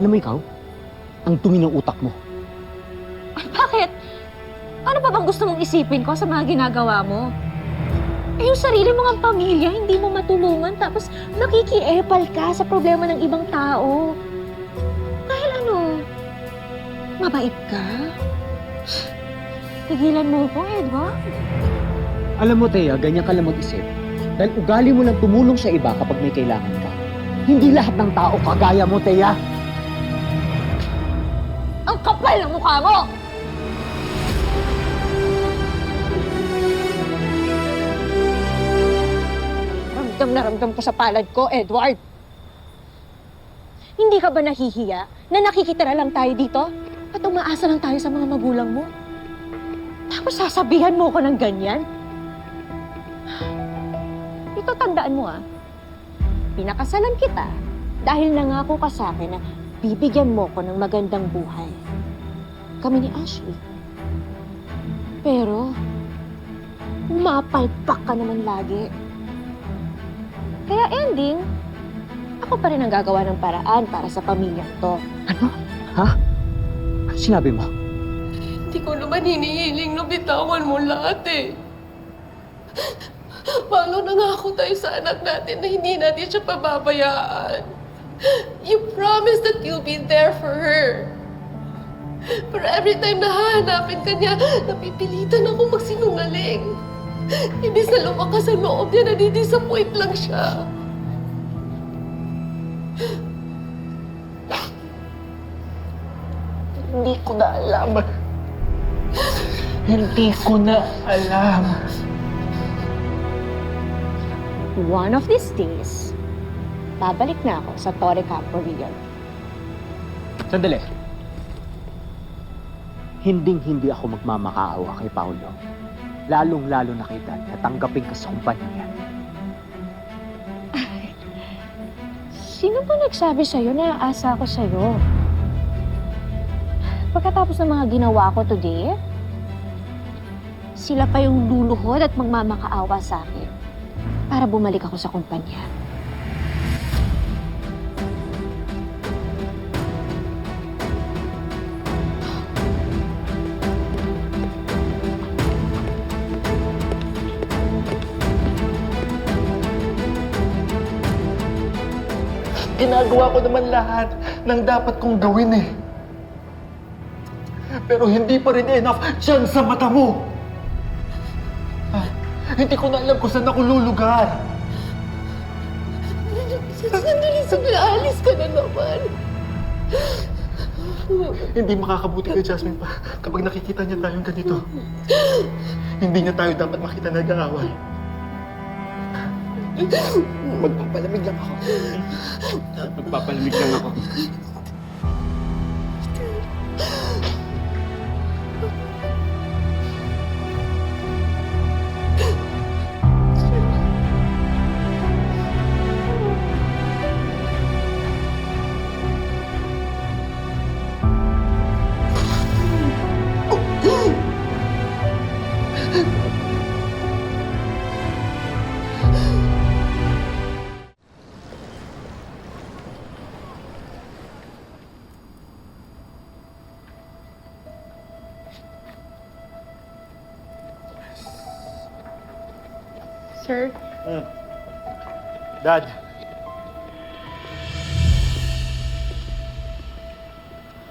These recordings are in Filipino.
Alam mo ikaw, ang dumi ng utak mo. Ay, bakit? Ano pa bang gusto mong isipin ko sa mga ginagawa mo? Eh, yung sarili mo ng pamilya, hindi mo matulungan, tapos nakikiepal ka sa problema ng ibang tao. Dahil ano, mabait ka? Tigilan mo ko, Edward. Alam mo, Thea, ganyan ka lang mag-isip. Dahil ugali mo lang tumulong sa iba kapag may kailangan ka. Hindi lahat ng tao kagaya mo, Thea. Ang kapal ng mukha mo! Ramdam na ramdam ko sa palad ko, Edward. Hindi ka ba nahihiya na nakikitira lang tayo dito at umaasa lang tayo sa mga magulang mo? Tapos sasabihan mo ko ng ganyan? Ito, tandaan mo pinakasalan kita dahil nangako ka sa akin na bibigyan mo ko ng magandang buhay. Kami ni Ashley. Pero, umapalpak ka naman lagi. Kaya ending, ako pa rin ang gagawa ng paraan para sa pamilyang to. Ano? Ha? Ano sinabi mo? Hindi ko naman hinihiling na bitawan mo lahat eh. Paano nangako tayo sa anak natin na hindi natin siya pababayaan? You promised that you'll be there for her. Pero every time na hahanapin ka niya, napipilitan ako magsinungaling. Imbis na lumakas ang loob niya, nadidisappoint lang siya. Hindi ko na alam. Hindi ko na alam. One of these days, babalik na ako sa Torre Campo Real. Sandali. Hinding-hindi ako magmamakaawa kay Paolo. Lalong-lalo na kay Dad na tanggapin ka sa kumpanya niya. Sino ba nagsabi sa'yo na aasa ako sa'yo? Pagkatapos ng mga ginawa ko today, sila pa yung luluhod at magmamakaawa sa akin para bumalik ako sa kumpanya. Ginagawa ko naman lahat ng dapat kong gawin eh. Pero hindi pa rin enough dyan sa mata mo. Hindi ko na alam kung saan ako lulugar. Sandali, alis ka na naman. Hindi makakabuti kay Jasmine pa kapag nakikita niya tayong ganito. Hindi niya tayo dapat makita nag-aaway. Magpapalamig lang ako. Magpapalamig lang ako. Sir? Dad.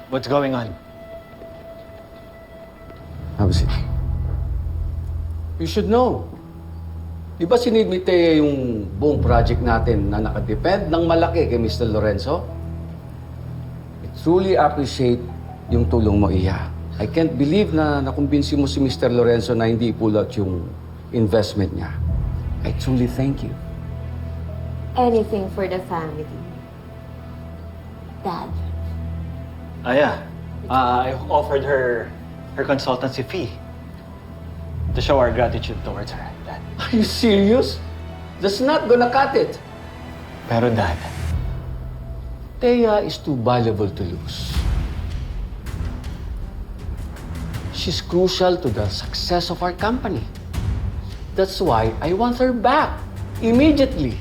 What's going on? Have a seat. You should know. Di ba sinibit yung buong project natin na nakadepend ng malaki kay Mr. Lorenzo? I truly appreciate yung tulong mo, Iya. I can't believe na nakumbinsi mo si Mr. Lorenzo na hindi pull out yung investment niya. I truly thank you. Anything for the family. Dad. Yeah. I offered her consultancy fee to show our gratitude towards her. Dad. Are you serious? That's not gonna cut it. Pero Dad, Thea is too valuable to lose. She's crucial to the success of our company. That's why I want her back immediately.